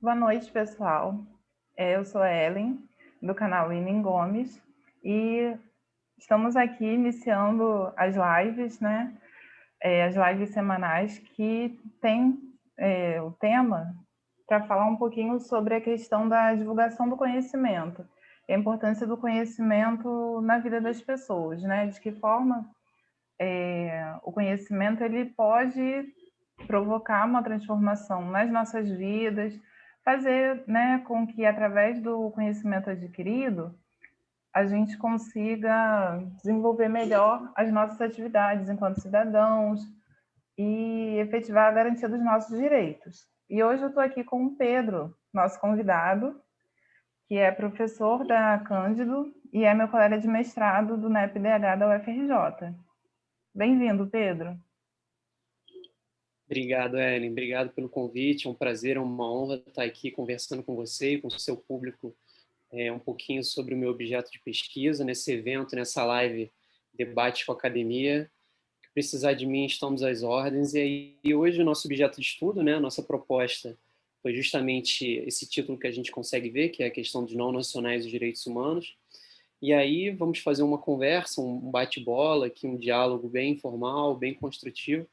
Boa noite, pessoal. Eu sou a Ellen, do canal Inen Gomes, e estamos aqui iniciando as lives, né? As lives semanais que tem o tema para falar um pouquinho sobre a questão da divulgação do conhecimento, a importância do conhecimento na vida das pessoas, né? De que forma o conhecimento ele pode provocar uma transformação nas nossas vidas, fazer, né, com que através do conhecimento adquirido a gente consiga desenvolver melhor as nossas atividades enquanto cidadãos e efetivar a garantia dos nossos direitos. E hoje eu estou aqui com o Pedro, nosso convidado, que é professor da Cândido e é meu colega de mestrado do NEP-DH da UFRJ. Bem-vindo, Pedro. Obrigado, Ellen. Obrigado pelo convite. É um prazer, é uma honra estar aqui conversando com você e com o seu público um pouquinho sobre o meu objeto de pesquisa nesse evento, nessa live Debate com a Academia. Se precisar de mim, estamos às ordens. E hoje o nosso objeto de estudo, né, a nossa proposta foi justamente esse título que a gente consegue ver, que é a questão dos não nacionais e os direitos humanos. E aí vamos fazer uma conversa, um bate-bola, aqui, um diálogo bem informal, bem construtivo,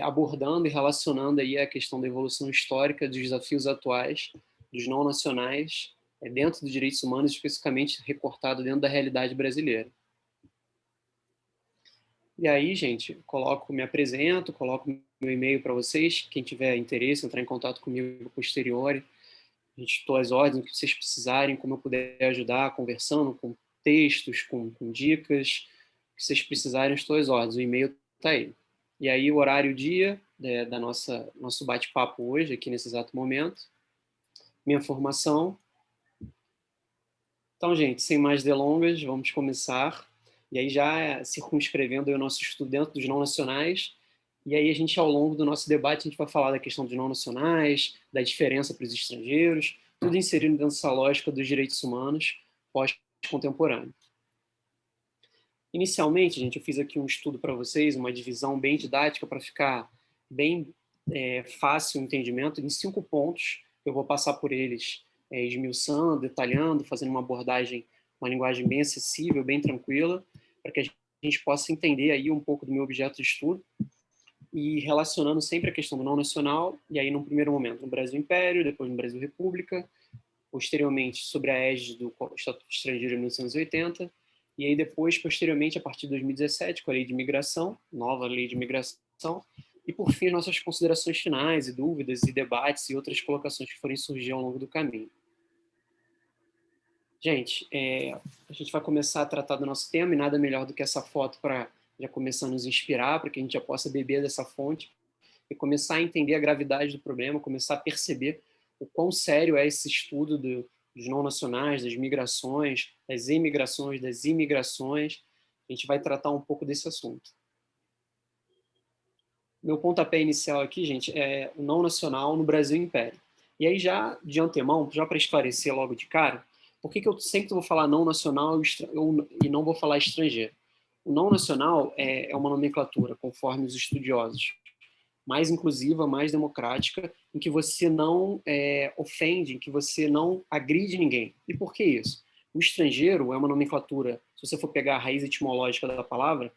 abordando e relacionando aí a questão da evolução histórica dos desafios atuais dos não nacionais dentro dos direitos humanos, especificamente recortado dentro da realidade brasileira. E aí, gente, me apresento, coloco meu e-mail para vocês, quem tiver interesse, entrar em contato comigo posterior, a gente estou às ordens, o que vocês precisarem, como eu puder ajudar, conversando, com textos, com dicas, o que vocês precisarem, estou às ordens, o e-mail está aí. E aí o horário e o dia da nosso bate-papo hoje, aqui nesse exato momento, minha formação. Então, gente, sem mais delongas, vamos começar. E aí já circunscrevendo o nosso estudo dentro dos não nacionais. E aí a gente, ao longo do nosso debate, a gente vai falar da questão dos não nacionais, da diferença para os estrangeiros, tudo inserindo dentro dessa lógica dos direitos humanos pós-contemporâneo. Inicialmente, gente, eu fiz aqui um estudo para vocês, uma divisão bem didática para ficar bem fácil o entendimento, em 5 pontos. Eu vou passar por eles esmiuçando, detalhando, fazendo uma abordagem, uma linguagem bem acessível, bem tranquila, para que a gente possa entender aí um pouco do meu objeto de estudo e relacionando sempre a questão do não nacional, e aí num primeiro momento no Brasil Império, depois no Brasil República, posteriormente sobre a égide do Estatuto Estrangeiro de 1980, e aí depois, posteriormente, a partir de 2017, com a Lei de Imigração, nova Lei de Imigração, e por fim, as nossas considerações finais e dúvidas e debates e outras colocações que forem surgir ao longo do caminho. Gente, a gente vai começar a tratar do nosso tema, e nada melhor do que essa foto para já começar a nos inspirar, para que a gente já possa beber dessa fonte e começar a entender a gravidade do problema, começar a perceber o quão sério é esse estudo dos não nacionais, das migrações, das emigrações, das imigrações. A gente vai tratar um pouco desse assunto. Meu pontapé inicial aqui, gente, é o não nacional no Brasil Império. E aí já, de antemão, já para esclarecer logo de cara, por que eu sempre vou falar não nacional e não vou falar estrangeiro? O não nacional é uma nomenclatura, conforme os estudiosos, mais inclusiva, mais democrática, em que você não ofende, em que você não agride ninguém. E por que isso? O estrangeiro é uma nomenclatura, se você for pegar a raiz etimológica da palavra,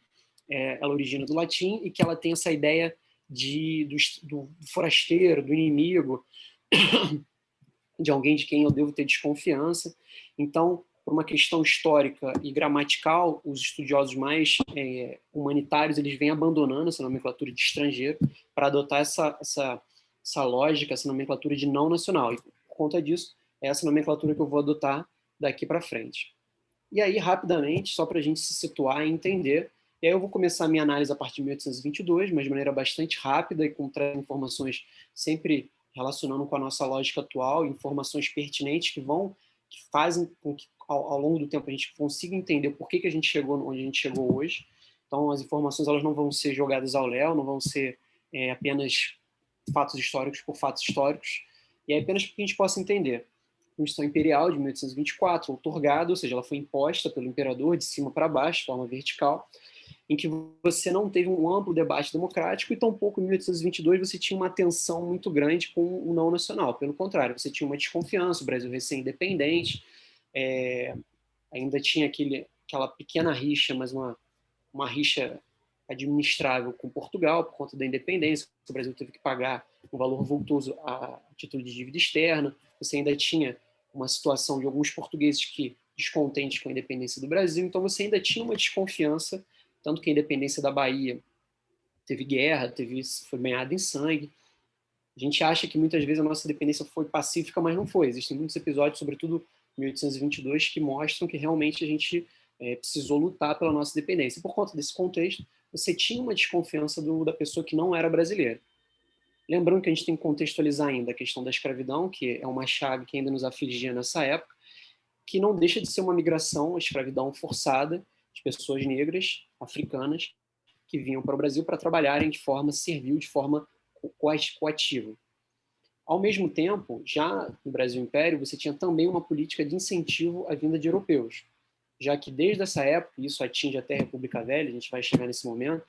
ela origina do latim e que ela tem essa ideia do forasteiro, do inimigo, de alguém de quem eu devo ter desconfiança. Então, por uma questão histórica e gramatical, os estudiosos mais humanitários eles vêm abandonando essa nomenclatura de estrangeiro para adotar essa lógica, essa nomenclatura de não nacional. E por conta disso, é essa nomenclatura que eu vou adotar daqui para frente. E aí, rapidamente, só para a gente se situar e entender, e aí eu vou começar a minha análise a partir de 1822, mas de maneira bastante rápida e com informações sempre relacionando com a nossa lógica atual, informações pertinentes que fazem com que ao longo do tempo a gente consiga entender por que a gente chegou onde a gente chegou hoje. Então, as informações elas não vão ser jogadas ao léu, não vão ser apenas fatos históricos por fatos históricos, e é apenas para que a gente possa entender. A Constituição Imperial de 1824, outorgada, ou seja, ela foi imposta pelo imperador de cima para baixo, de forma vertical, em que você não teve um amplo debate democrático e tampouco em 1822 você tinha uma tensão muito grande com o não nacional. Pelo contrário, você tinha uma desconfiança, o Brasil recém-independente, ainda tinha aquela pequena rixa, mas uma rixa administrável com Portugal por conta da independência. O Brasil teve que pagar um valor vultoso a título de dívida externa. Você ainda tinha uma situação de alguns portugueses que descontentes com a independência do Brasil. Então você ainda tinha uma desconfiança, tanto que a independência da Bahia teve guerra, foi banhada em sangue. A gente acha que muitas vezes a nossa independência foi pacífica, mas não foi. Existem muitos episódios, sobretudo em 1822, que mostram que realmente a gente precisou lutar pela nossa independência. E por conta desse contexto, você tinha uma desconfiança da pessoa que não era brasileira. Lembrando que a gente tem que contextualizar ainda a questão da escravidão, que é uma chave que ainda nos afligia nessa época, que não deixa de ser uma migração, a escravidão forçada de pessoas negras, africanas, que vinham para o Brasil para trabalharem de forma servil, de forma coativa. Ao mesmo tempo, já no Brasil Império, você tinha também uma política de incentivo à vinda de europeus, já que desde essa época, e isso atinge até a República Velha, a gente vai chegar nesse momento,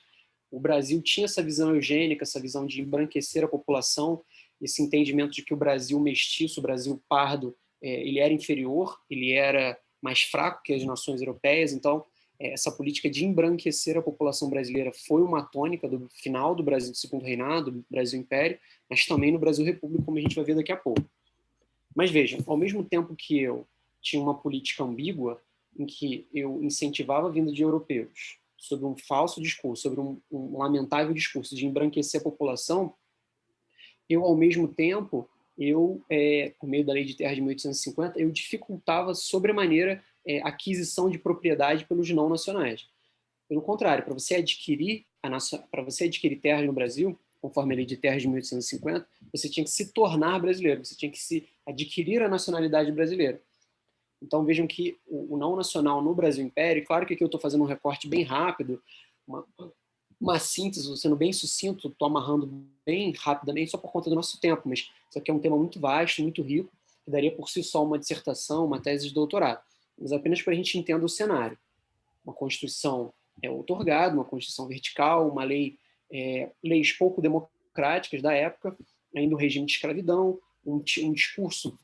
o Brasil tinha essa visão eugênica, essa visão de embranquecer a população, esse entendimento de que o Brasil mestiço, o Brasil pardo, ele era inferior, ele era mais fraco que as nações europeias. Então, essa política de embranquecer a população brasileira foi uma tônica do final do Brasil do Segundo Reinado, do Brasil Império, mas também no Brasil República, como a gente vai ver daqui a pouco. Mas vejam, ao mesmo tempo que eu tinha uma política ambígua, em que eu incentivava a vinda de europeus, sobre um falso discurso, sobre um lamentável discurso de embranquecer a população, eu, ao mesmo tempo, por meio da Lei de Terras de 1850, eu dificultava sobremaneira a aquisição de propriedade pelos não nacionais. Pelo contrário, para você adquirir terras no Brasil, conforme a Lei de Terras de 1850, você tinha que se tornar brasileiro, você tinha que se adquirir a nacionalidade brasileira. Então vejam que o não nacional no Brasil Império, claro que aqui eu estou fazendo um recorte bem rápido, uma síntese, sendo bem sucinto, estou amarrando bem rapidamente só por conta do nosso tempo, mas isso aqui é um tema muito vasto, muito rico, que daria por si só uma dissertação, uma tese de doutorado, mas apenas para a gente entender o cenário. Uma Constituição outorgada, uma Constituição vertical, leis pouco democráticas da época, ainda o regime de escravidão, um discurso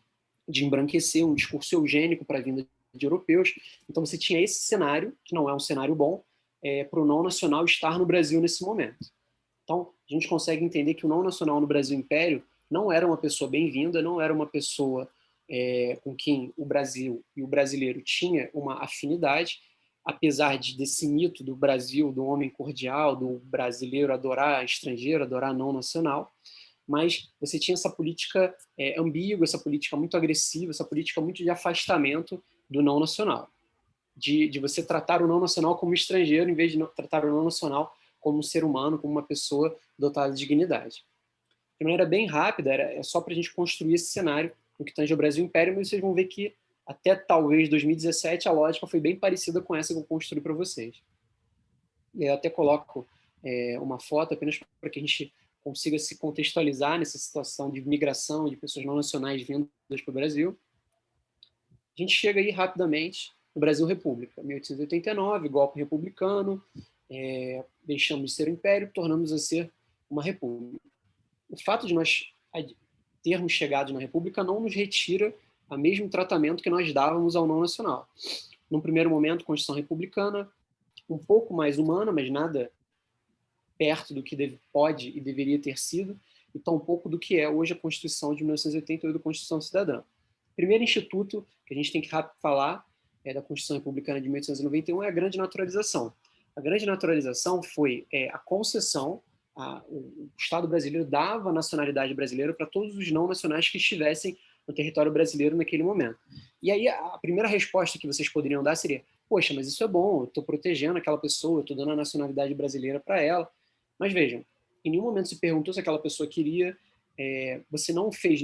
de embranquecer, um discurso eugênico para a vinda de europeus. Então você tinha esse cenário, que não é um cenário bom, para o não nacional estar no Brasil nesse momento. Então a gente consegue entender que o não nacional no Brasil Império não era uma pessoa bem-vinda, não era uma pessoa com quem o Brasil e o brasileiro tinha uma afinidade, apesar desse mito do Brasil, do homem cordial, do brasileiro adorar estrangeiro, adorar não nacional, mas você tinha essa política ambígua, essa política muito agressiva, essa política muito de afastamento do não nacional, de você tratar o não nacional como estrangeiro, em vez de tratar o não nacional como um ser humano, como uma pessoa dotada de dignidade. De maneira bem rápida, é só para a gente construir esse cenário no que tange ao Brasil Império, mas vocês vão ver que até talvez 2017 a lógica foi bem parecida com essa que eu construí para vocês. E eu até coloco uma foto apenas para que a gente consiga se contextualizar nessa situação de migração de pessoas não nacionais vindas para o Brasil. A gente chega aí rapidamente no Brasil República, 1889, golpe republicano, deixamos de ser um império, tornamos a ser uma república. O fato de nós termos chegado na república não nos retira o mesmo tratamento que nós dávamos ao não nacional. Num primeiro momento, Constituição republicana, um pouco mais humana, mas nada perto do que pode e deveria ter sido, e tão pouco do que é hoje a Constituição de 1988, a Constituição Cidadã. O primeiro instituto que a gente tem que falar da Constituição Republicana de 1891 é a grande naturalização. A grande naturalização foi a concessão, o Estado brasileiro dava a nacionalidade brasileira para todos os não nacionais que estivessem no território brasileiro naquele momento. E aí a primeira resposta que vocês poderiam dar seria: poxa, mas isso é bom, eu estou protegendo aquela pessoa, eu estou dando a nacionalidade brasileira para ela. Mas vejam, em nenhum momento se perguntou se aquela pessoa queria, você não fez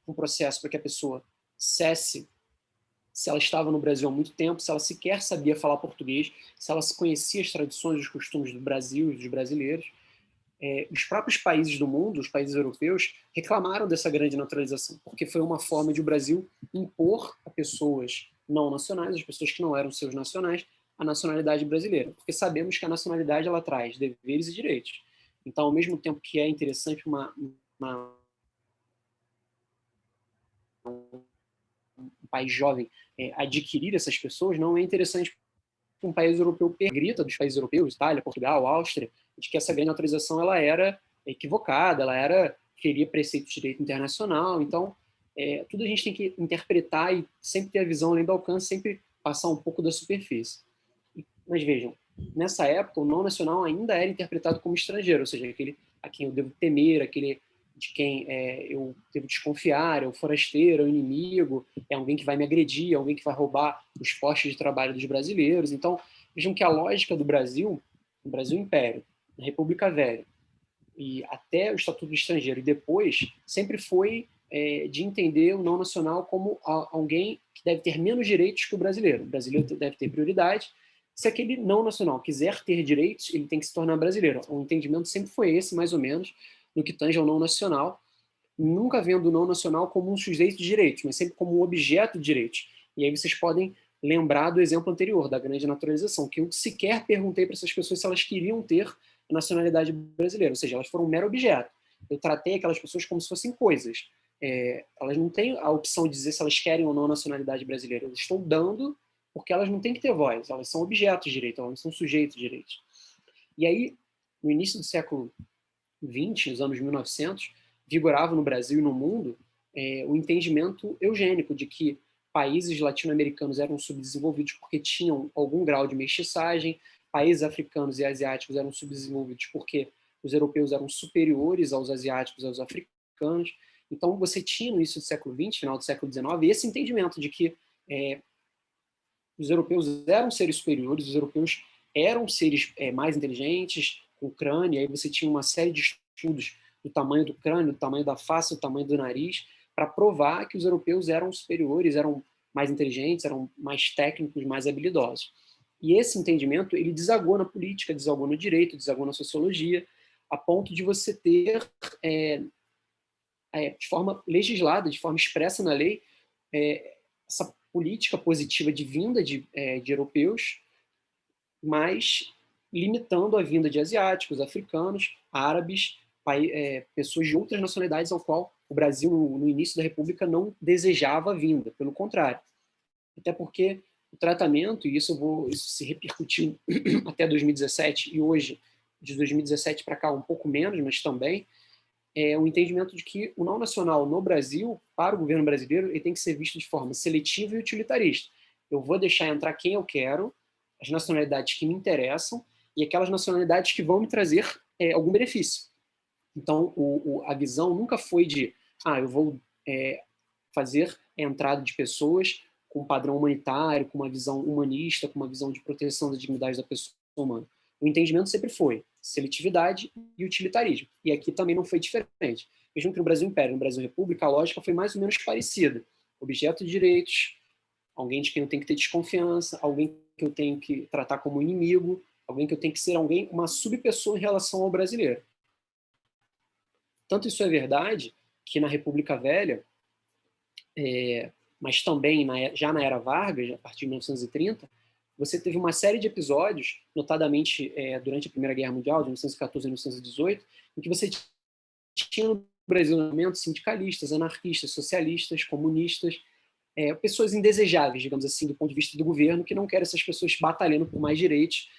um processo para que a pessoa cesse se ela estava no Brasil há muito tempo, se ela sequer sabia falar português, se ela conhecia as tradições e os costumes do Brasil e dos brasileiros. Os próprios países do mundo, os países europeus, reclamaram dessa grande naturalização, porque foi uma forma de o Brasil impor a pessoas não nacionais, as pessoas que não eram seus nacionais, a nacionalidade brasileira, porque sabemos que a nacionalidade ela traz deveres e direitos. Então, ao mesmo tempo que é interessante um país jovem adquirir essas pessoas, não é interessante que um país europeu grita dos países europeus, Itália, Portugal, Áustria, de que essa grande autorização ela era equivocada, feria preceitos de direito internacional. Então, tudo a gente tem que interpretar e sempre ter a visão além do alcance, sempre passar um pouco da superfície. Mas vejam, nessa época, o não nacional ainda era interpretado como estrangeiro, ou seja, aquele a quem eu devo temer, aquele de quem eu devo desconfiar, é o forasteiro, é o inimigo, é alguém que vai me agredir, é alguém que vai roubar os postos de trabalho dos brasileiros. Então, vejam que a lógica do Brasil, no Brasil Império, na República Velha, e até o Estatuto do Estrangeiro, e depois, sempre foi de entender o não nacional como alguém que deve ter menos direitos que o brasileiro. O brasileiro deve ter prioridade. Se aquele não nacional quiser ter direitos, ele tem que se tornar brasileiro. O entendimento sempre foi esse, mais ou menos, no que tange ao não nacional, nunca vendo o não nacional como um sujeito de direitos, mas sempre como um objeto de direitos. E aí vocês podem lembrar do exemplo anterior, da grande naturalização, que eu sequer perguntei para essas pessoas se elas queriam ter a nacionalidade brasileira, ou seja, elas foram um mero objeto. Eu tratei aquelas pessoas como se fossem coisas. Elas não têm a opção de dizer se elas querem ou não a nacionalidade brasileira. Eu estou dando porque elas não têm que ter voz, elas são objetos de direito, elas não são sujeitos de direito. E aí, no início do século XX, nos anos 1900, vigorava no Brasil e no mundo o entendimento eugênico de que países latino-americanos eram subdesenvolvidos porque tinham algum grau de mestiçagem, países africanos e asiáticos eram subdesenvolvidos porque os europeus eram superiores aos asiáticos e aos africanos. Então, você tinha no início do século XX, final do século XIX, esse entendimento de que os europeus eram seres superiores, os europeus eram seres mais inteligentes, com crânio, aí você tinha uma série de estudos do tamanho do crânio, do tamanho da face, do tamanho do nariz, para provar que os europeus eram superiores, eram mais inteligentes, eram mais técnicos, mais habilidosos. E esse entendimento, ele desagou na política, desagou no direito, desagou na sociologia, a ponto de você ter, de forma legislada, de forma expressa na lei, essa política positiva de vinda de europeus, mas limitando a vinda de asiáticos, africanos, árabes, pessoas de outras nacionalidades ao qual o Brasil, no início da República, não desejava a vinda, pelo contrário. Até porque o tratamento, e isso se repercutiu até 2017, e hoje, de 2017 para cá, um pouco menos, mas também, o entendimento de que o não nacional no Brasil, para o governo brasileiro, ele tem que ser visto de forma seletiva e utilitarista. Eu vou deixar entrar quem eu quero, as nacionalidades que me interessam e aquelas nacionalidades que vão me trazer algum benefício. Então, a visão nunca foi de eu vou fazer a entrada de pessoas com um padrão humanitário, com uma visão humanista, com uma visão de proteção da dignidade da pessoa humana. O entendimento sempre foi seletividade e utilitarismo. E aqui também não foi diferente. Mesmo que no Brasil Império, no Brasil República, a lógica foi mais ou menos parecida. Objeto de direitos, alguém de quem eu tenho que ter desconfiança, alguém que eu tenho que tratar como inimigo, alguém que eu tenho que ser uma subpessoa em relação ao brasileiro. Tanto isso é verdade que na República Velha, mas também já na Era Vargas, a partir de 1930, você teve uma série de episódios, notadamente durante a Primeira Guerra Mundial, de 1914 a 1918, em que você tinha no Brasil momentos sindicalistas, anarquistas, socialistas, comunistas, pessoas indesejáveis, digamos assim, do ponto de vista do governo, que não querem essas pessoas batalhando por mais direitos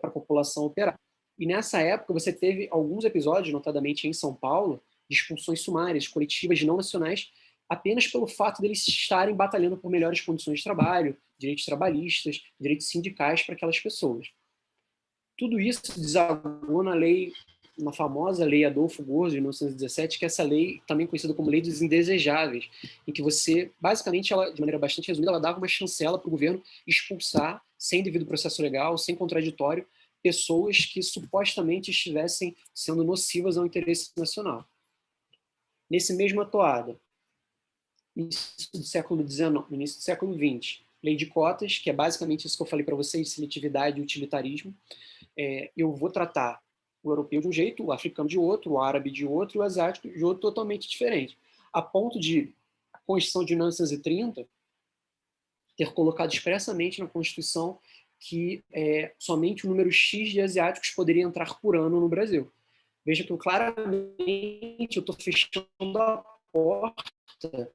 para a população operar. E nessa época você teve alguns episódios, notadamente em São Paulo, de expulsões sumárias, coletivas de não nacionais, apenas pelo fato deles estarem batalhando por melhores condições de trabalho, direitos trabalhistas, direitos sindicais para aquelas pessoas. Tudo isso desagou na famosa Lei Adolfo Gorzo, de 1917, que é essa lei, também conhecida como Lei dos Indesejáveis, em que você, basicamente, ela, de maneira bastante resumida, ela dava uma chancela para o governo expulsar, sem devido processo legal, sem contraditório, pessoas que supostamente estivessem sendo nocivas ao interesse nacional. Nesse mesmo atoada, início do século XIX, início do século XX, lei de cotas, que é basicamente isso que eu falei para vocês, seletividade e utilitarismo. Eu vou tratar o europeu de um jeito, o africano de outro, o árabe de outro e o asiático de outro totalmente diferente. A ponto de a Constituição de 1930 ter colocado expressamente na Constituição que somente um número X de asiáticos poderia entrar por ano no Brasil. Veja que claramente eu estou fechando a porta,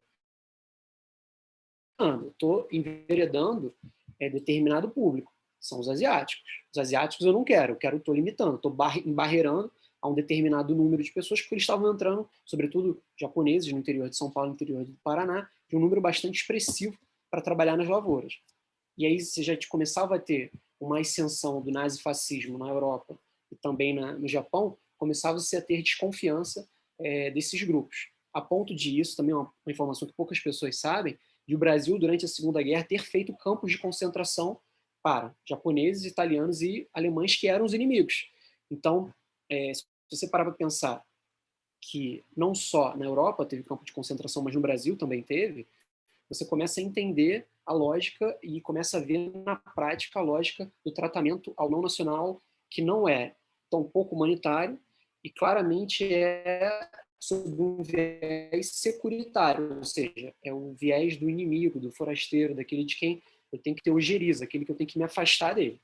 eu estou enveredando determinado público, são os asiáticos. Os asiáticos eu não quero, estou limitando, estou embarreirando a um determinado número de pessoas, porque eles estavam entrando, sobretudo japoneses no interior de São Paulo, no interior do Paraná, de um número bastante expressivo para trabalhar nas lavouras. E aí você já começava a ter uma ascensão do nazifascismo na Europa e também no Japão, começava-se a ter desconfiança desses grupos. A ponto de isso, também é uma informação que poucas pessoas sabem, de o Brasil, durante a Segunda Guerra, ter feito campos de concentração para japoneses, italianos e alemães, que eram os inimigos. Então, se você parar para pensar que não só na Europa teve campo de concentração, mas no Brasil também teve, você começa a entender a lógica e começa a ver na prática a lógica do tratamento ao não nacional, que não é tão pouco humanitário e claramente é sob um viés securitário, ou seja, é o viés do inimigo, do forasteiro, daquele de quem eu tenho que ter ojeriza, aquele que eu tenho que me afastar dele.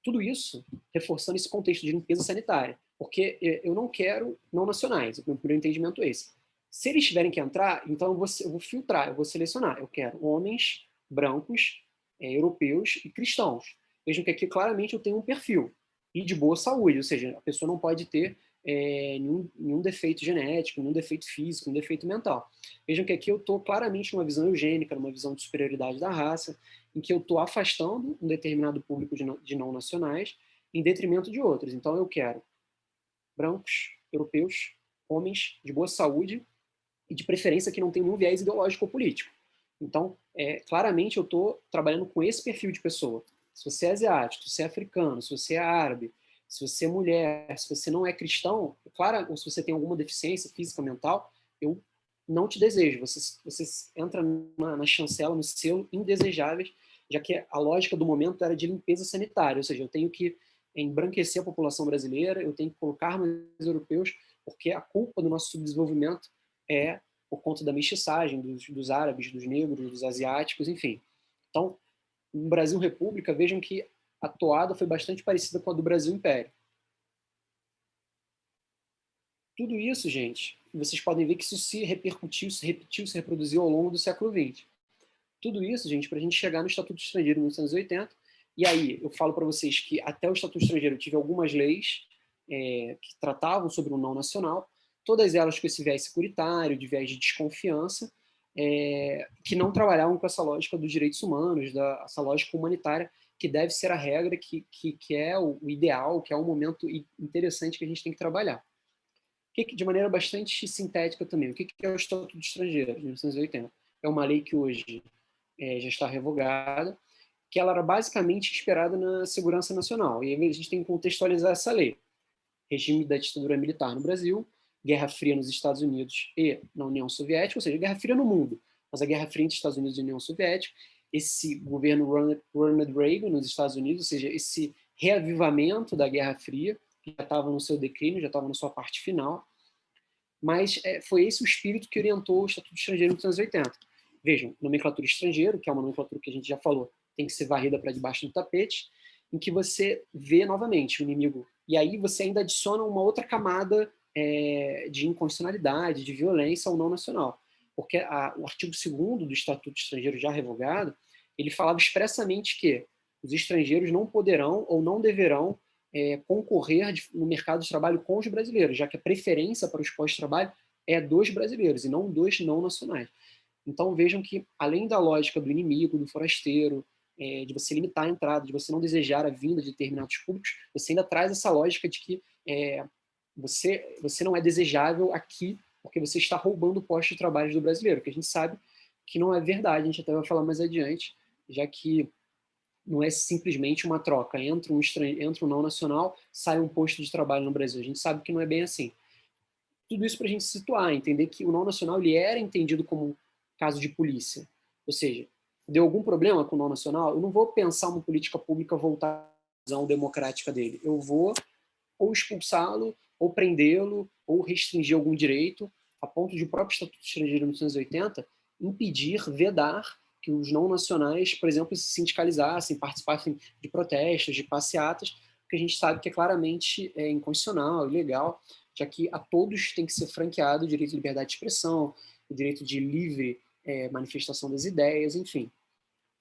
Tudo isso reforçando esse contexto de limpeza sanitária, porque eu não quero não nacionais, o meu primeiro entendimento é esse. Se eles tiverem que entrar, então eu vou filtrar, eu vou selecionar. Eu quero homens brancos, europeus e cristãos. Vejam que aqui claramente eu tenho um perfil e de boa saúde, ou seja, a pessoa não pode ter nenhum defeito genético, nenhum defeito físico, nenhum defeito mental. Vejam que aqui eu estou claramente numa visão eugênica, numa visão de superioridade da raça, em que eu estou afastando um determinado público de não nacionais em detrimento de outros. Então eu quero brancos, europeus, homens de boa saúde e de preferência que não tenham nenhum viés ideológico ou político. Então, claramente eu estou trabalhando com esse perfil de pessoa. Se você é asiático, se você é africano, se você é árabe, se você é mulher, se você não é cristão, claro, ou se você tem alguma deficiência física, mental, eu não te desejo. Você entra na chancela, no selo indesejáveis, já que a lógica do momento era de limpeza sanitária, ou seja, eu tenho que embranquecer a população brasileira, eu tenho que colocar mais europeus, porque a culpa do nosso subdesenvolvimento é por conta da mestiçagem dos árabes, dos negros, dos asiáticos, enfim. Então, no Brasil República, vejam que a toada foi bastante parecida com a do Brasil Império. Tudo isso, gente, vocês podem ver que isso se repercutiu, se repetiu, se reproduziu ao longo do século XX. Tudo isso, gente, para a gente chegar no Estatuto Estrangeiro em 1980. E aí, eu falo para vocês que até o Estatuto Estrangeiro eu tive algumas leis que tratavam sobre o não nacional, todas elas com esse viés securitário, de viés de desconfiança, que não trabalhavam com essa lógica dos direitos humanos, essa lógica humanitária, que deve ser a regra, que é o ideal, que é um momento interessante que a gente tem que trabalhar. De maneira bastante sintética também, o que é o Estatuto Estrangeiro, de 1980? É uma lei que hoje já está revogada, que ela era basicamente inspirada na segurança nacional. E aí a gente tem que contextualizar essa lei. Regime da ditadura militar no Brasil, Guerra Fria nos Estados Unidos e na União Soviética, ou seja, Guerra Fria no mundo, mas a Guerra Fria entre Estados Unidos e União Soviética, esse governo Ronald Reagan nos Estados Unidos, ou seja, esse reavivamento da Guerra Fria, que já estava no seu declínio, já estava na sua parte final, mas foi esse o espírito que orientou o Estatuto Estrangeiro em 1980. Vejam, nomenclatura estrangeiro, que é uma nomenclatura que a gente já falou, tem que ser varrida para debaixo do tapete, em que você vê novamente o inimigo. E aí você ainda adiciona uma outra camada de inconstitucionalidade, de violência ao não nacional. Porque o artigo 2º do Estatuto Estrangeiro já revogado, ele falava expressamente que os estrangeiros não poderão ou não deverão concorrer no mercado de trabalho com os brasileiros, já que a preferência para os postos de trabalho é dos brasileiros e não dos não nacionais. Então vejam que, além da lógica do inimigo, do forasteiro, de você limitar a entrada, de você não desejar a vinda de determinados públicos, você ainda traz essa lógica de que você não é desejável aqui porque você está roubando o posto de trabalho do brasileiro, que a gente sabe que não é verdade, a gente até vai falar mais adiante, já que não é simplesmente uma troca, entra um não nacional, sai um posto de trabalho no Brasil. A gente sabe que não é bem assim. Tudo isso para a gente se situar, entender que o não nacional ele era entendido como um caso de polícia. Ou seja, deu algum problema com o não nacional, eu não vou pensar uma política pública voltada à visão democrática dele. Eu vou ou expulsá-lo, ou prendê-lo, ou restringir algum direito, a ponto de o próprio Estatuto Estrangeiro de 1980 impedir, vedar que os não nacionais, por exemplo, se sindicalizassem, participassem de protestos, de passeatas, porque a gente sabe que é claramente inconstitucional, ilegal, já que a todos tem que ser franqueado o direito de liberdade de expressão, o direito de livre manifestação das ideias, enfim.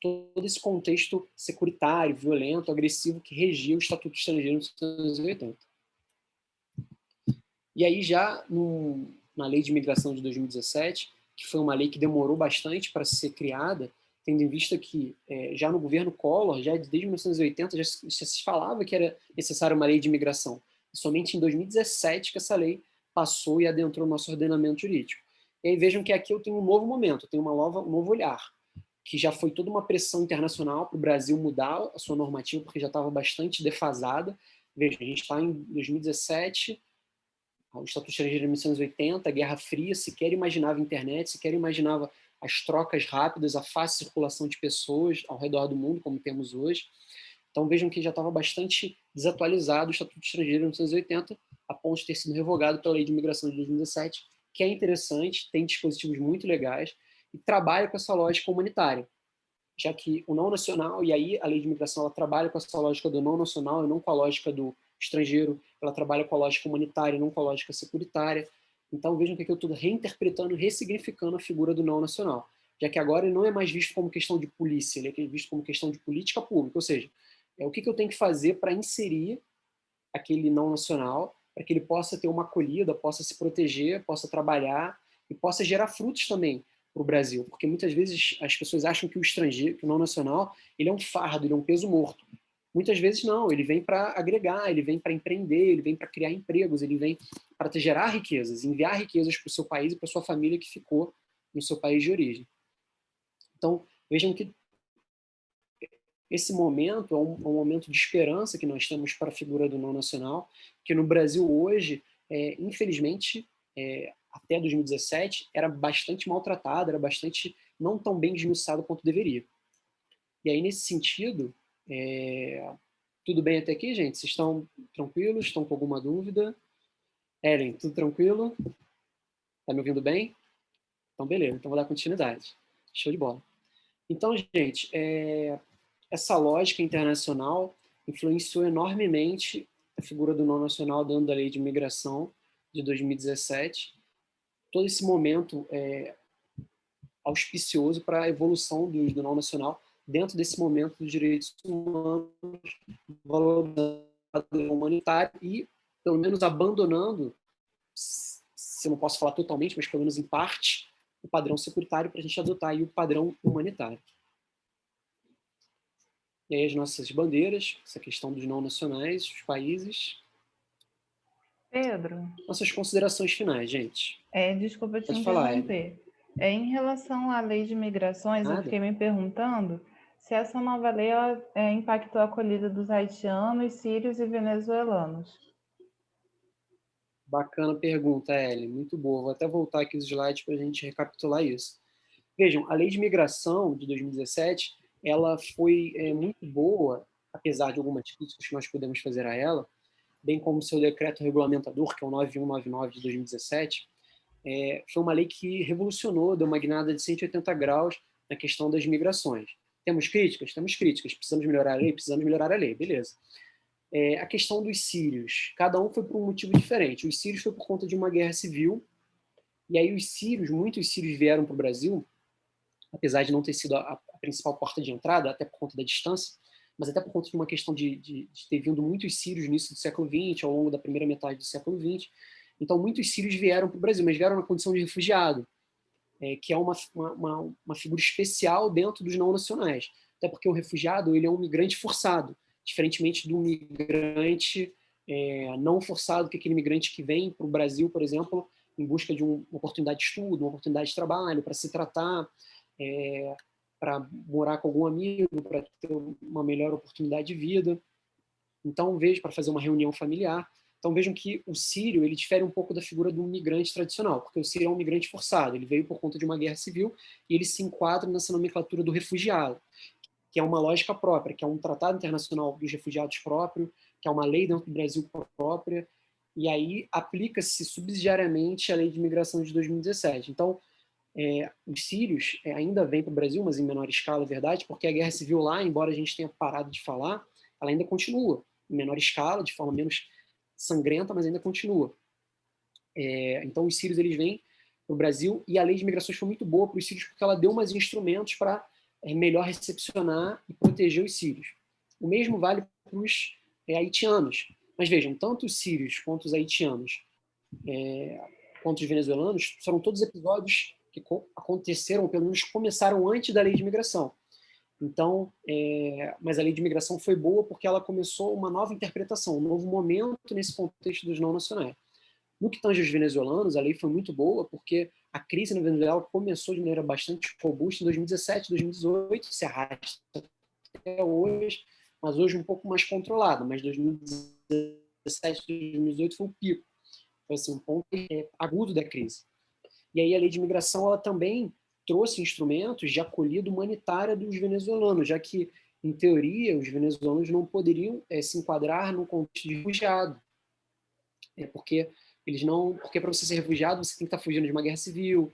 Todo esse contexto securitário, violento, agressivo que regia o Estatuto Estrangeiro nos anos 80. E aí já na Lei de Imigração de 2017, que foi uma lei que demorou bastante para ser criada, tendo em vista que já no governo Collor, já desde 1980, já se falava que era necessária uma lei de imigração. E somente em 2017 que essa lei passou e adentrou no nosso ordenamento jurídico. E aí vejam que aqui eu tenho um novo momento, eu tenho um novo olhar, que já foi toda uma pressão internacional para o Brasil mudar a sua normativa, porque já estava bastante defasada. Veja, a gente está em 2017, o Estatuto Estrangeiro de 1980, a Guerra Fria, sequer imaginava a internet, sequer imaginava as trocas rápidas, a fácil circulação de pessoas ao redor do mundo, como temos hoje. Então vejam que já estava bastante desatualizado o Estatuto Estrangeiro de 1980, a ponto de ter sido revogado pela Lei de Imigração de 2017, que é interessante, tem dispositivos muito legais e trabalha com essa lógica humanitária, já que o não nacional, e aí a Lei de Imigração ela trabalha com essa lógica do não nacional e não com a lógica do estrangeiro, ela trabalha com a lógica humanitária e não com a lógica securitária. Então vejam que aqui eu estou reinterpretando, ressignificando a figura do não nacional, já que agora ele não é mais visto como questão de polícia, ele é visto como questão de política pública, ou seja, o que eu tenho que fazer para inserir aquele não nacional, para que ele possa ter uma acolhida, possa se proteger, possa trabalhar e possa gerar frutos também para o Brasil, porque muitas vezes as pessoas acham que o estrangeiro, que o não nacional, ele é um fardo, ele é um peso morto. Muitas vezes não, ele vem para agregar, ele vem para empreender, ele vem para criar empregos, ele vem para gerar riquezas, enviar riquezas para o seu país e para a sua família que ficou no seu país de origem. Então, vejam que esse momento é um momento de esperança que nós temos para a figura do não nacional, que no Brasil hoje, infelizmente, até 2017, era bastante maltratado, era bastante não tão bem desmiuçado quanto deveria. E aí, nesse sentido, tudo bem até aqui, gente? Vocês estão tranquilos? Estão com alguma dúvida? Ellen, tudo tranquilo? Tá me ouvindo bem? Então, beleza. Então, vou dar continuidade. Show de bola. Então, gente, essa lógica internacional influenciou enormemente a figura do não nacional dentro da Lei de Imigração de 2017. Todo esse momento auspicioso para a evolução do não nacional dentro desse momento dos direitos humanos, valor humanitário e, pelo menos, abandonando, se eu não posso falar totalmente, mas pelo menos em parte, o padrão securitário para a gente adotar aí o padrão humanitário. E aí as nossas bandeiras, essa questão dos não nacionais, os países. Pedro, Nossas considerações finais, gente. Desculpa te Pode falar, interromper. Em relação à lei de migrações, eu fiquei me perguntando se essa nova lei impactou a acolhida dos haitianos, sírios e venezuelanos. Bacana pergunta, Ellen. Muito boa. Vou até voltar aqui os slides para a gente recapitular isso. Vejam, a Lei de Migração de 2017, ela foi muito boa, apesar de algumas críticas que nós podemos fazer a ela, bem como o seu decreto regulamentador, que é o 9199 de 2017, foi uma lei que revolucionou, deu uma guinada de 180 graus na questão das migrações. Temos críticas? Temos críticas. Precisamos melhorar a lei? Precisamos melhorar a lei, beleza. A questão dos sírios, cada um foi por um motivo diferente. Os sírios foi por conta de uma guerra civil, e aí os sírios, muitos sírios vieram para o Brasil, apesar de não ter sido a principal porta de entrada, até por conta da distância, mas até por conta de uma questão de ter vindo muitos sírios no início do século XX, ao longo da primeira metade do século XX. Então, muitos sírios vieram para o Brasil, mas vieram na condição de refugiado, que é uma figura especial dentro dos não nacionais. Até porque o refugiado ele é um migrante forçado, diferentemente do migrante não forçado, que é aquele migrante que vem para o Brasil, por exemplo, em busca de uma oportunidade de estudo, uma oportunidade de trabalho, para se tratar, para morar com algum amigo, para ter uma melhor oportunidade de vida. Então, vejo, para fazer uma reunião familiar. Então, vejam que o sírio ele difere um pouco da figura do migrante tradicional, porque o sírio é um migrante forçado, ele veio por conta de uma guerra civil e ele se enquadra nessa nomenclatura do refugiado, que é uma lógica própria, que é um tratado internacional dos refugiados próprio, que é uma lei dentro do Brasil própria, e aí aplica-se subsidiariamente a Lei de Imigração de 2017. Então, Os sírios ainda vêm para o Brasil, mas em menor escala, é verdade, porque a guerra civil lá, embora a gente tenha parado de falar, ela ainda continua, em menor escala, de forma menos sangrenta, mas ainda continua. Então os sírios eles vêm para o Brasil e a lei de migrações foi muito boa para os sírios porque ela deu mais instrumentos para melhor recepcionar e proteger os sírios. O mesmo vale para os haitianos. Mas vejam, tanto os sírios quanto os haitianos, quanto os venezuelanos, foram todos episódios que aconteceram, ou pelo menos começaram antes da lei de migração. Então, mas a lei de migração foi boa porque ela começou uma nova interpretação, um novo momento nesse contexto dos não nacionais. No que tange os venezuelanos, a lei foi muito boa porque a crise na Venezuela começou de maneira bastante robusta em 2017, 2018, se arrasta até hoje, mas hoje um pouco mais controlada, mas 2017, 2018 foi o pico, foi assim, um ponto agudo da crise. E aí a lei de imigração ela também trouxe instrumentos de acolhida humanitária dos venezuelanos, já que, em teoria, os venezuelanos não poderiam se enquadrar no contexto de refugiado, porque para você ser refugiado você tem que estar fugindo de uma guerra civil,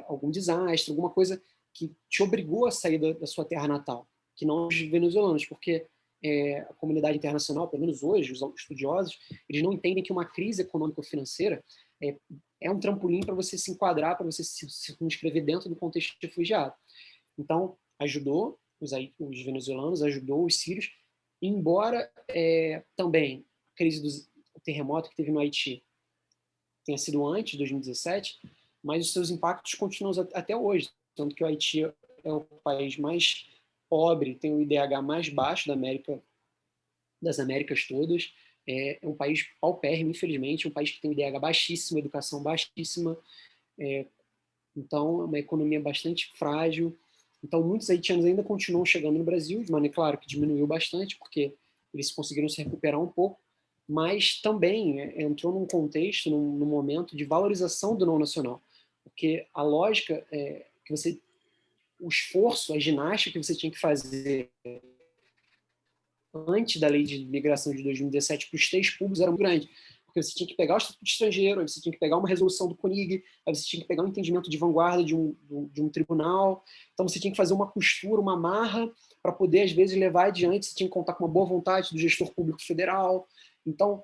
algum desastre, alguma coisa que te obrigou a sair da sua terra natal, que não os venezuelanos, porque a comunidade internacional, pelo menos hoje, os estudiosos, eles não entendem que uma crise econômico-financeira é um trampolim para você se enquadrar, para você se inscrever dentro do contexto de refugiado. Então, ajudou os venezuelanos, ajudou os sírios, embora também a crise do terremoto que teve no Haiti tenha sido antes de 2017, mas os seus impactos continuam até hoje, tanto que o Haiti é o país mais pobre, tem o IDH mais baixo das Américas todas, é um país paupérrimo, infelizmente, um país que tem IDH baixíssimo, educação baixíssima, então é uma economia bastante frágil. Então muitos haitianos ainda continuam chegando no Brasil, de maneira, claro, que diminuiu bastante, porque eles conseguiram se recuperar um pouco, mas também entrou num contexto, num momento de valorização do não nacional, porque a lógica que o esforço, a ginástica que você tinha que fazer antes da lei de migração de 2017 para os três públicos era muito grande, porque você tinha que pegar o Estatuto de Estrangeiro, aí você tinha que pegar uma resolução do CONIG, aí você tinha que pegar um entendimento de vanguarda de um tribunal, então você tinha que fazer uma costura, uma amarra, para poder, às vezes, levar adiante, você tinha que contar com uma boa vontade do gestor público federal. Então,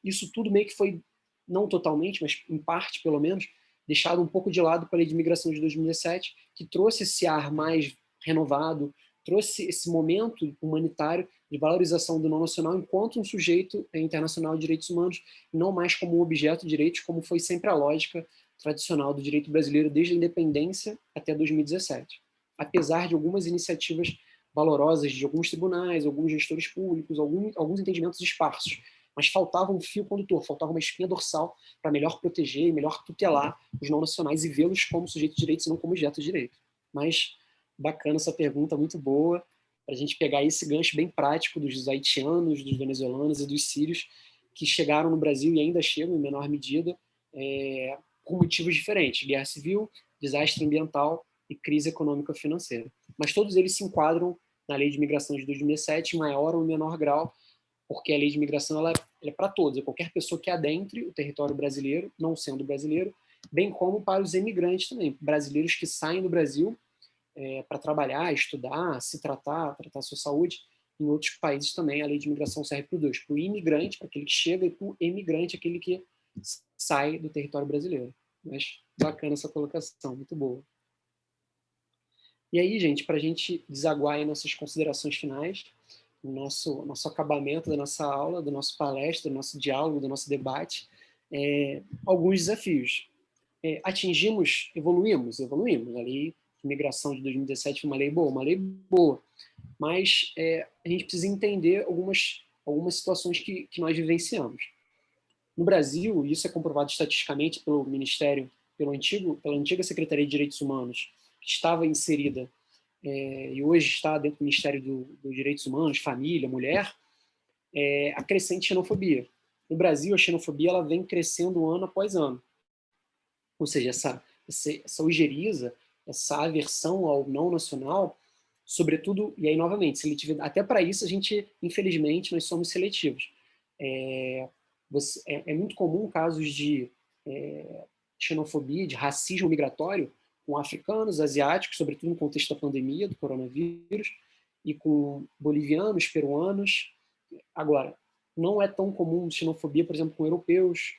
isso tudo meio que foi, não totalmente, mas em parte, pelo menos, deixado um pouco de lado com a lei de migração de 2017, que trouxe esse ar mais renovado, trouxe esse momento humanitário de valorização do não nacional enquanto um sujeito internacional de direitos humanos, não mais como um objeto de direitos, como foi sempre a lógica tradicional do direito brasileiro desde a independência até 2017. Apesar de algumas iniciativas valorosas de alguns tribunais, alguns gestores públicos, alguns entendimentos esparsos, mas faltava um fio condutor, faltava uma espinha dorsal para melhor proteger e melhor tutelar os não nacionais e vê-los como sujeitos de direitos e não como objetos de direito. Mas bacana essa pergunta, muito boa, para a gente pegar esse gancho bem prático dos haitianos, dos venezuelanos e dos sírios que chegaram no Brasil e ainda chegam em menor medida por motivos diferentes, guerra civil, desastre ambiental e crise econômica financeira. Mas todos eles se enquadram na lei de imigração de 2007 em maior ou menor grau, porque a lei de imigração ela é para todos, é qualquer pessoa que adentre o território brasileiro, não sendo brasileiro, bem como para os emigrantes também, brasileiros que saem do Brasil para trabalhar, estudar, se tratar sua saúde. Em outros países também a lei de imigração serve para os dois, para o imigrante, para aquele que chega, e para o emigrante, aquele que sai do território brasileiro. Mas bacana essa colocação, muito boa. E aí, gente, para a gente desaguar aí nossas considerações finais, o nosso acabamento da nossa aula, da nossa palestra, do nosso diálogo, do nosso debate, alguns desafios. Evoluímos. A lei de migração de 2017 foi uma lei boa, mas a gente precisa entender algumas situações que nós vivenciamos. No Brasil, isso é comprovado estatisticamente pelo Ministério, pela antiga Secretaria de Direitos Humanos, que estava inserida e hoje está dentro do Ministério dos Direitos Humanos, Família, Mulher, a crescente xenofobia. No Brasil, a xenofobia ela vem crescendo ano após ano. Ou seja, essa ojeriza, essa aversão ao não nacional, sobretudo, e aí novamente, seletividade. Até para isso a gente, infelizmente, nós somos seletivos. É muito comum casos de xenofobia, de racismo migratório com africanos, asiáticos, sobretudo no contexto da pandemia do coronavírus, e com bolivianos, peruanos. Agora, não é tão comum xenofobia, por exemplo, com europeus,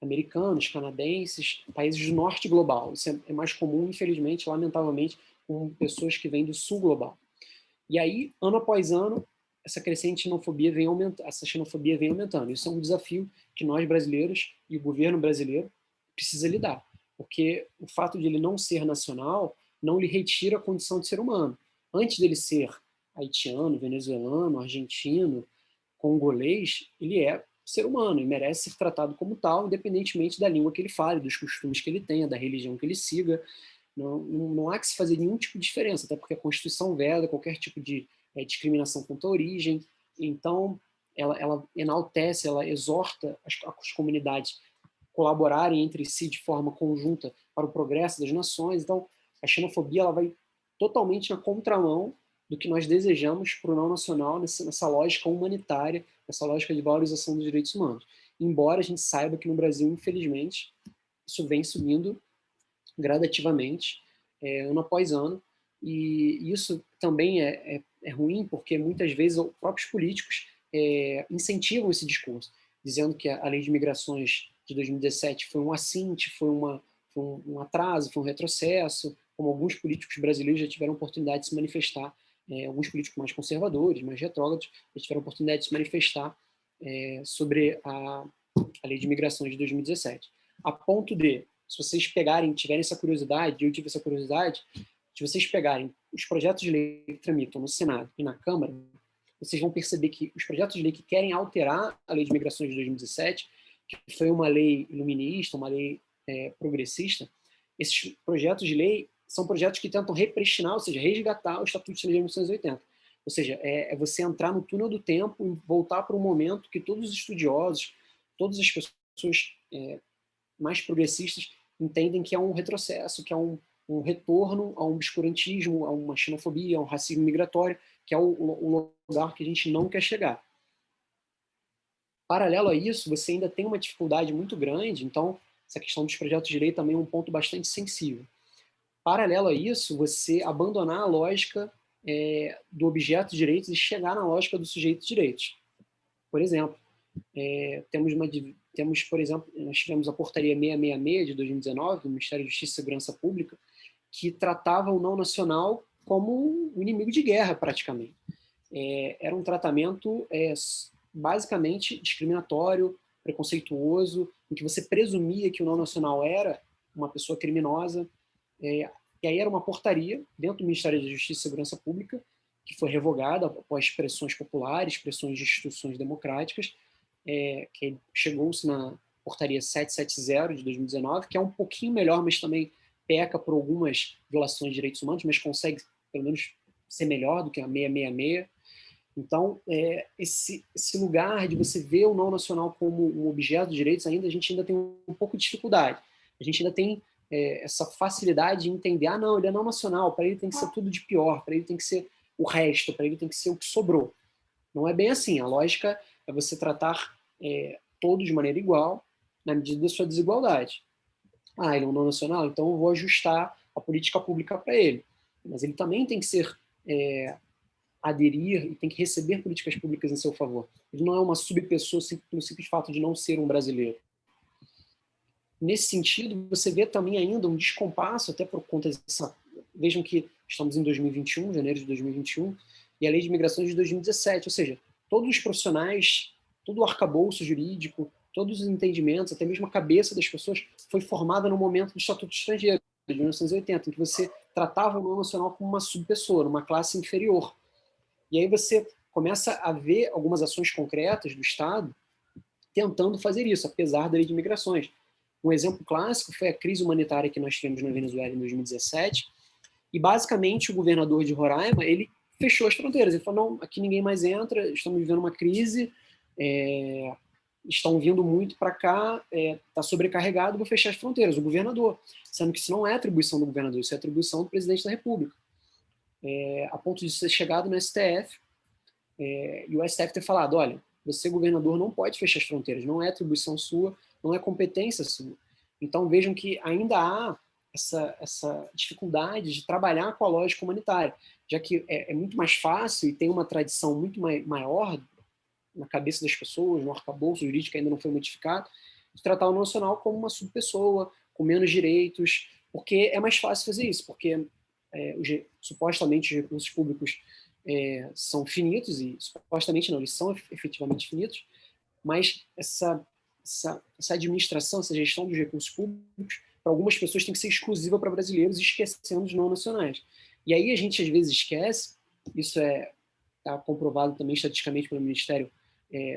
americanos, canadenses, países do norte global. Isso é mais comum, infelizmente, lamentavelmente, com pessoas que vêm do sul global. E aí, ano após ano, essa crescente xenofobia vem aumentando, essa xenofobia vem aumentando. Isso é um desafio que nós brasileiros e o governo brasileiro precisa lidar, porque o fato de ele não ser nacional não lhe retira a condição de ser humano. Antes dele ser haitiano, venezuelano, argentino, congolês, ele é ser humano e merece ser tratado como tal, independentemente da língua que ele fale, dos costumes que ele tenha, da religião que ele siga. Não há que se fazer nenhum tipo de diferença, até porque a Constituição veda qualquer tipo de discriminação contra a origem. Então, ela enaltece, ela exorta as comunidades colaborarem entre si de forma conjunta para o progresso das nações. Então, a xenofobia ela vai totalmente na contramão do que nós desejamos para o não nacional nessa lógica humanitária, nessa lógica de valorização dos direitos humanos. Embora a gente saiba que no Brasil, infelizmente, isso vem subindo gradativamente, ano após ano, e isso também é ruim porque muitas vezes os próprios políticos incentivam esse discurso, dizendo que a lei de migrações de 2017 foi um assinte, foi um atraso, foi um retrocesso, como alguns políticos brasileiros já tiveram oportunidade de se manifestar, alguns políticos mais conservadores, mais retrógrados, já tiveram oportunidade de se manifestar sobre a lei de migrações de 2017. A ponto de, se vocês pegarem, tiverem essa curiosidade, eu tive essa curiosidade, se vocês pegarem os projetos de lei que tramitam no Senado e na Câmara, vocês vão perceber que os projetos de lei que querem alterar a lei de migrações de 2017, que foi uma lei iluminista, uma lei progressista, esses projetos de lei são projetos que tentam repristinar, ou seja, resgatar o Estatuto de 1980. Ou seja, é você entrar no túnel do tempo e voltar para um momento que todos os estudiosos, todas as pessoas mais progressistas entendem que é um retrocesso, que é um retorno a um obscurantismo, a uma xenofobia, a um racismo migratório, que é o lugar que a gente não quer chegar. Paralelo a isso, você ainda tem uma dificuldade muito grande, então essa questão dos projetos de lei também é um ponto bastante sensível. Paralelo a isso, você abandonar a lógica do objeto de direitos e chegar na lógica do sujeito de direitos. Por exemplo, temos, por exemplo, nós tivemos a portaria 666 de 2019, do Ministério da Justiça e Segurança Pública, que tratava o não nacional como um inimigo de guerra, praticamente. Era um tratamento basicamente discriminatório, preconceituoso, em que você presumia que o não nacional era uma pessoa criminosa. E aí era uma portaria dentro do Ministério da Justiça e Segurança Pública, que foi revogada após pressões populares, pressões de instituições democráticas, que chegou-se na portaria 770 de 2019, que é um pouquinho melhor, mas também peca por algumas violações de direitos humanos, mas consegue, pelo menos, ser melhor do que a 666. Então, esse lugar de você ver o não nacional como um objeto de direitos, a gente ainda tem um pouco de dificuldade. A gente ainda tem essa facilidade de entender, não, ele é não nacional, para ele tem que ser tudo de pior, para ele tem que ser o resto, para ele tem que ser o que sobrou. Não é bem assim. A lógica é você tratar todos de maneira igual, na medida da sua desigualdade. Ele é um não nacional, então eu vou ajustar a política pública para ele. Mas ele também tem que ser aderir e tem que receber políticas públicas em seu favor. Ele não é uma subpessoa pelo simples fato de não ser um brasileiro. Nesse sentido, você vê também ainda um descompasso, até por conta dessa... Vejam que estamos em 2021, janeiro de 2021, e a Lei de Migrações de 2017, ou seja, todos os profissionais, todo o arcabouço jurídico, todos os entendimentos, até mesmo a cabeça das pessoas foi formada no momento do Estatuto Estrangeiro, de 1980, em que você tratava o não nacional como uma subpessoa, numa classe inferior. E aí você começa a ver algumas ações concretas do Estado tentando fazer isso, apesar da Lei de Migrações. Um exemplo clássico foi a crise humanitária que nós tivemos na Venezuela em 2017, e basicamente o governador de Roraima, ele fechou as fronteiras. Ele falou, não, aqui ninguém mais entra, estamos vivendo uma crise, estão vindo muito para cá, está sobrecarregado, vou fechar as fronteiras. O governador, sendo que isso não é atribuição do governador, isso é atribuição do presidente da República. A ponto de ser chegado no STF, e o STF ter falado, olha, Você, governador, não pode fechar as fronteiras, não é atribuição sua, não é competência sua. Então, vejam que ainda há essa dificuldade de trabalhar com a lógica humanitária, já que é muito mais fácil e tem uma tradição muito maior na cabeça das pessoas, no arcabouço jurídico ainda não foi modificado, de tratar o não nacional como uma subpessoa, com menos direitos, porque é mais fácil fazer isso, porque supostamente os recursos públicos são finitos, e supostamente não, eles são efetivamente finitos, mas essa administração, essa gestão dos recursos públicos, para algumas pessoas tem que ser exclusiva para brasileiros, esquecendo os não nacionais. E aí a gente às vezes esquece, isso está comprovado também estatisticamente pelo Ministério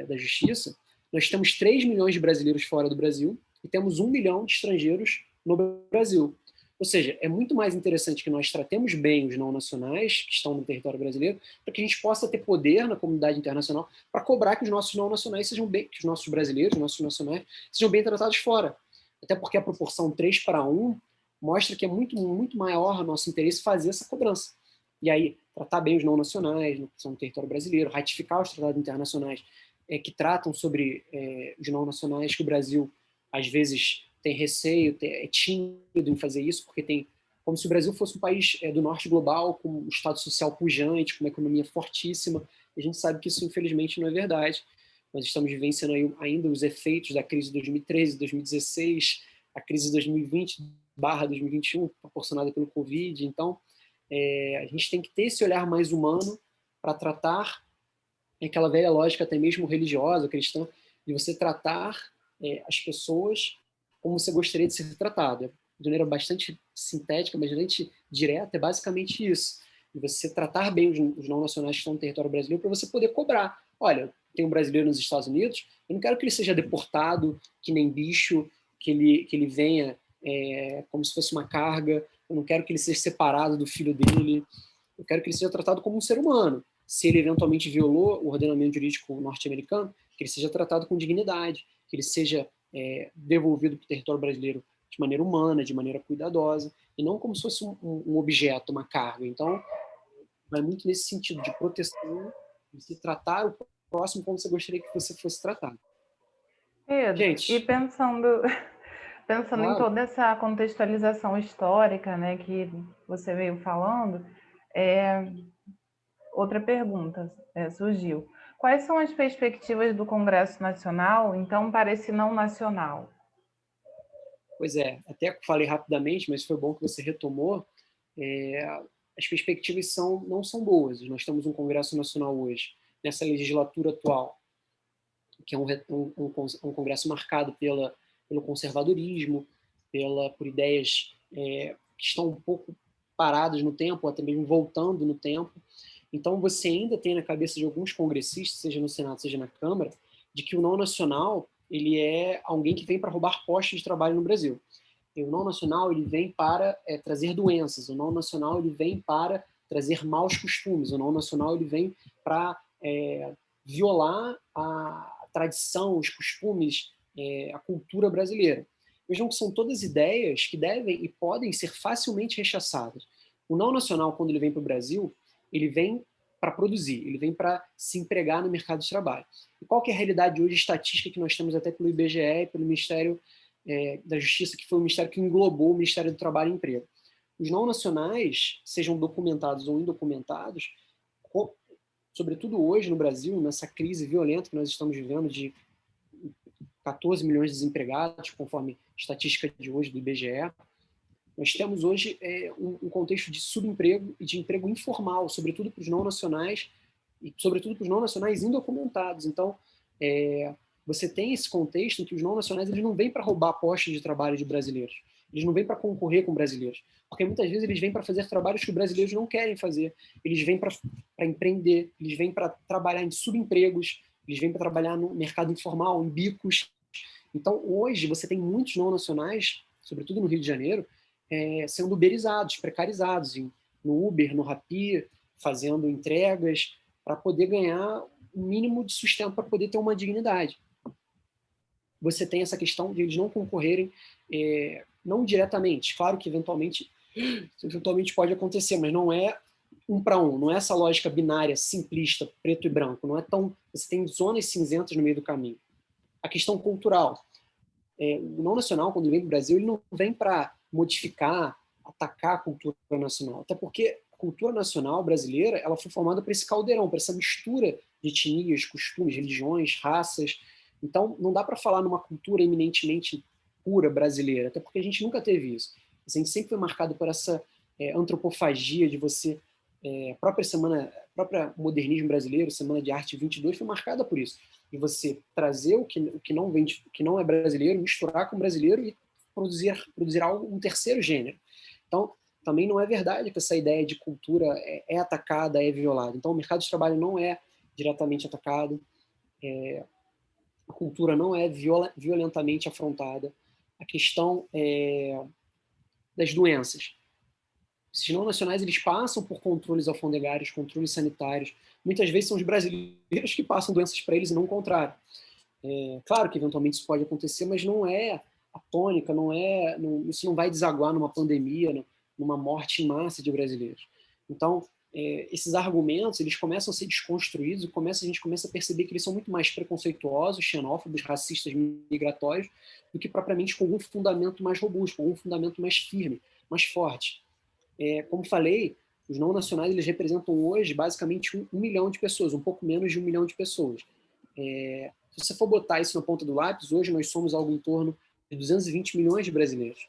da Justiça, nós temos 3 milhões de brasileiros fora do Brasil e temos 1 milhão de estrangeiros no Brasil. Ou seja, é muito mais interessante que nós tratemos bem os não nacionais que estão no território brasileiro, para que a gente possa ter poder na comunidade internacional para cobrar que os nossos não nacionais sejam bem, que os nossos brasileiros, os nossos nacionais, sejam bem tratados fora. Até porque a proporção 3:1 mostra que é muito, muito maior o nosso interesse fazer essa cobrança. E aí, tratar bem os não nacionais, que são no território brasileiro, ratificar os tratados internacionais que tratam sobre os não nacionais, que o Brasil, às vezes, tem receio, é tímido em fazer isso, porque tem como se o Brasil fosse um país do norte global, com um estado social pujante, com uma economia fortíssima, e a gente sabe que isso, infelizmente, não é verdade. Nós estamos vivenciando ainda os efeitos da crise de 2013, 2016, a crise de 2020/2021, proporcionada pelo Covid. Então, a gente tem que ter esse olhar mais humano para tratar aquela velha lógica, até mesmo religiosa, cristã, de você tratar as pessoas como você gostaria de ser tratado. De maneira bastante sintética, bastante direta, é basicamente isso. E você tratar bem os não nacionais que estão no território brasileiro para você poder cobrar. Olha, tem um brasileiro nos Estados Unidos, eu não quero que ele seja deportado, que nem bicho, que ele venha como se fosse uma carga, eu não quero que ele seja separado do filho dele, eu quero que ele seja tratado como um ser humano. Se ele eventualmente violou o ordenamento jurídico norte-americano, que ele seja tratado com dignidade, que ele seja devolvido para o território brasileiro de maneira humana, de maneira cuidadosa, e não como se fosse um objeto, uma carga. Então, vai muito nesse sentido de proteção, de se tratar o próximo como você gostaria que você fosse tratado. Pedro, e Gente, pensando em claro, toda essa contextualização histórica, né, que você veio falando, outra pergunta surgiu. Quais são as perspectivas do Congresso Nacional, então, para esse não nacional? pois é, até falei rapidamente, mas foi bom que você retomou. As perspectivas não são boas. Nós temos um Congresso Nacional hoje, nessa legislatura atual, que é um congresso marcado pelo conservadorismo, por ideias que estão um pouco paradas no tempo, ou até mesmo voltando no tempo. Então, você ainda tem na cabeça de alguns congressistas, seja no Senado, seja na Câmara, de que o não nacional ele é alguém que vem para roubar postos de trabalho no Brasil. E o não nacional ele vem para trazer doenças, o não nacional ele vem para trazer maus costumes, o não nacional ele vem para violar a tradição, os costumes, a cultura brasileira. Vejam que são todas ideias que devem e podem ser facilmente rechaçadas. O não nacional, quando ele vem para o Brasil, ele vem para produzir, ele vem para se empregar no mercado de trabalho. E qual que é a realidade hoje estatística que nós temos até pelo IBGE e pelo Ministério da Justiça, que foi o ministério que englobou o Ministério do Trabalho e Emprego? Os não nacionais, sejam documentados ou indocumentados, sobretudo hoje no Brasil, nessa crise violenta que nós estamos vivendo de 14 milhões de desempregados, conforme a estatística de hoje do IBGE, nós temos hoje um contexto de subemprego e de emprego informal, sobretudo para os não nacionais e sobretudo para os não nacionais indocumentados. Então, você tem esse contexto em que os não nacionais eles não vêm para roubar postos de trabalho de brasileiros, eles não vêm para concorrer com brasileiros, porque muitas vezes eles vêm para fazer trabalhos que os brasileiros não querem fazer, eles vêm para empreender, eles vêm para trabalhar em subempregos, eles vêm para trabalhar no mercado informal, em bicos. Então, hoje, você tem muitos não nacionais, sobretudo no Rio de Janeiro, sendo uberizados, precarizados, no Uber, no Rappi, fazendo entregas, para poder ganhar o mínimo de sustento, para poder ter uma dignidade. Você tem essa questão de eles não concorrerem, não diretamente, claro que eventualmente pode acontecer, mas não é um para um, não é essa lógica binária, simplista, preto e branco, não é tão... Você tem zonas cinzentas no meio do caminho. A questão cultural. O não nacional, quando ele vem do Brasil, ele não vem para modificar, atacar a cultura nacional, até porque a cultura nacional brasileira ela foi formada por esse caldeirão, por essa mistura de etnias, costumes, religiões, raças. Então, não dá para falar numa cultura eminentemente pura brasileira, até porque a gente nunca teve isso. A gente sempre foi marcado por essa antropofagia de você... A própria modernismo brasileiro, Semana de Arte 22, foi marcada por isso. E você trazer o que não vem, o que não é brasileiro, misturar com o brasileiro e produzir algo, um terceiro gênero. Então, também não é verdade que essa ideia de cultura é atacada, é violada. Então, o mercado de trabalho não é diretamente atacado, a cultura não é violentamente afrontada. A questão das doenças. Esses não nacionais eles passam por controles alfandegários, controles sanitários. Muitas vezes são os brasileiros que passam doenças para eles e não o contrário. Claro que eventualmente isso pode acontecer, mas não é a tônica, isso não vai desaguar numa pandemia, numa morte em massa de brasileiros. Então, esses argumentos eles começam a ser desconstruídos e a gente começa a perceber que eles são muito mais preconceituosos, xenófobos, racistas, migratórios, do que propriamente com algum fundamento mais robusto, com algum fundamento mais firme, mais forte. Como falei, os não nacionais eles representam hoje basicamente 1 milhão de pessoas, um pouco menos de 1 milhão de pessoas. Se você for botar isso na ponta do lápis, hoje nós somos algo em torno de 220 milhões de brasileiros.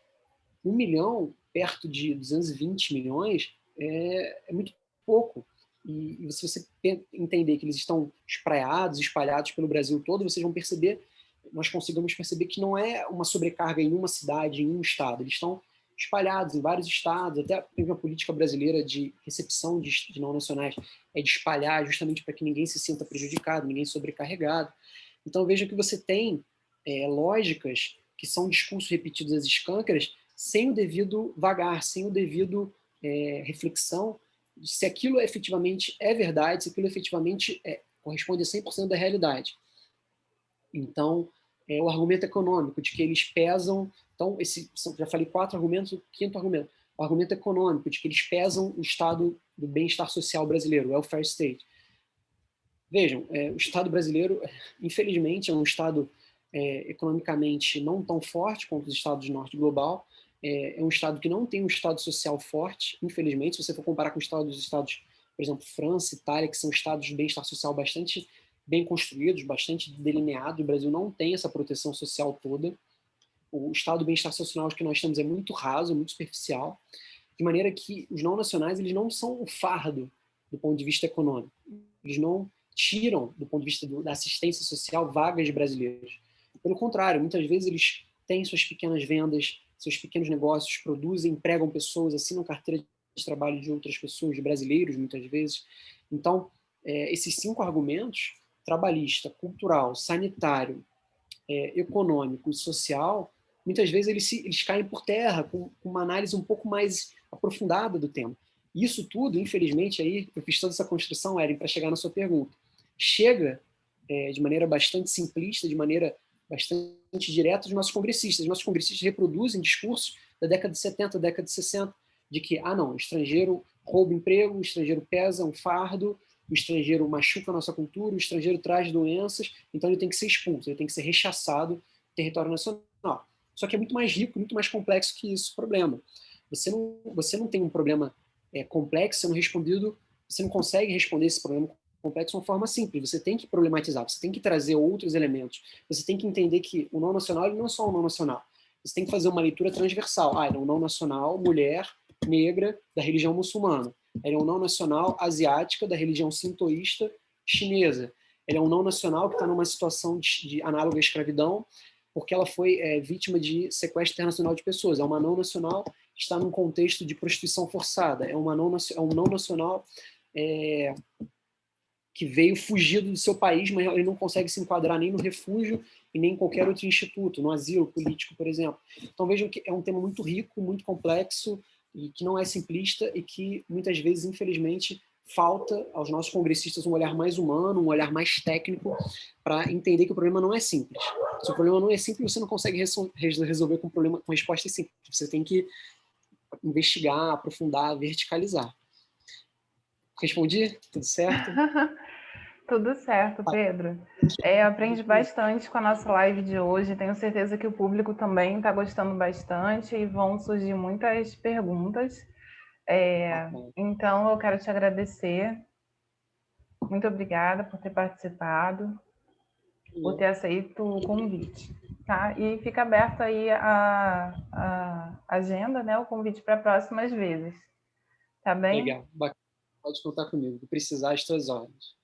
1 milhão perto de 220 milhões é muito pouco. E se você entender que eles estão espraiados, espalhados pelo Brasil todo, vocês vão perceber, nós conseguimos perceber que não é uma sobrecarga em uma cidade, em um estado. Eles estão espalhados em vários estados, até a política brasileira de recepção de não nacionais é de espalhar justamente para que ninguém se sinta prejudicado, ninguém sobrecarregado. Então veja que você tem lógicas que são discursos repetidos às escâncaras sem o devido vagar, sem o devido reflexão de se aquilo efetivamente é verdade, se aquilo efetivamente corresponde a 100% da realidade. Então, o argumento econômico, de que eles pesam... Então, já falei 4 argumentos, o 5º argumento. O argumento econômico, de que eles pesam o estado do bem-estar social brasileiro, o welfare state. Vejam, o estado brasileiro, infelizmente, é um estado economicamente não tão forte quanto os estados do norte global. É um estado que não tem um estado social forte, infelizmente. Se você for comparar com os estados, por exemplo, França, Itália, que são estados de bem-estar social bastante bem construídos, bastante delineados, o Brasil não tem essa proteção social toda. O estado de bem-estar social que nós temos é muito raso, muito superficial, de maneira que os não nacionais eles não são o fardo do ponto de vista econômico. Eles não tiram, do ponto de vista da assistência social, vagas de brasileiros. Pelo contrário, muitas vezes eles têm suas pequenas vendas, seus pequenos negócios, produzem, empregam pessoas, assinam carteira de trabalho de outras pessoas, de brasileiros, muitas vezes. Então, esses 5 argumentos, trabalhista, cultural, sanitário, econômico e social, muitas vezes eles caem por terra com uma análise um pouco mais aprofundada do tema. Isso tudo, infelizmente, aí eu fiz toda essa construção, Eren, para chegar na sua pergunta. Chega de maneira bastante simplista, de maneira bastante direta dos nossos congressistas. Os nossos congressistas reproduzem discursos da década de 70, década de 60, de que, não, o estrangeiro rouba emprego, o estrangeiro pesa um fardo, o estrangeiro machuca a nossa cultura, o estrangeiro traz doenças, então ele tem que ser expulso, ele tem que ser rechaçado do território nacional. Só que é muito mais rico, muito mais complexo que isso o problema. Você não tem um problema complexo sendo respondido, você não consegue responder esse problema complexo de uma forma simples, você tem que problematizar, você tem que trazer outros elementos, você tem que entender que o não nacional ele não é só um não nacional, você tem que fazer uma leitura transversal. Ele é um não nacional, mulher, negra, da religião muçulmana. Ele é um não nacional asiática, da religião sintoísta chinesa. Ele é um não nacional que está numa situação de análoga à escravidão, porque ela foi vítima de sequestro internacional de pessoas. É uma não nacional que está num contexto de prostituição forçada. É um não nacional que veio fugido do seu país, mas ele não consegue se enquadrar nem no refúgio e nem em qualquer outro instituto, no asilo político, por exemplo. Então vejam que é um tema muito rico, muito complexo, e que não é simplista e que muitas vezes, infelizmente, falta aos nossos congressistas um olhar mais humano, um olhar mais técnico para entender que o problema não é simples. Se o problema não é simples, você não consegue resolver com respostas simples. Você tem que investigar, aprofundar, verticalizar. Respondi? Tudo certo? Tudo certo, Pedro. Aprendi bastante com a nossa live de hoje. Tenho certeza que o público também está gostando bastante e vão surgir muitas perguntas. Então, eu quero te agradecer. Muito obrigada por ter participado, por ter aceito o convite. Tá? E fica aberto aí a agenda, né? O convite para próximas vezes. Tá bem? Legal, bacana. Pode contar comigo. Se precisar, às tuas ordens.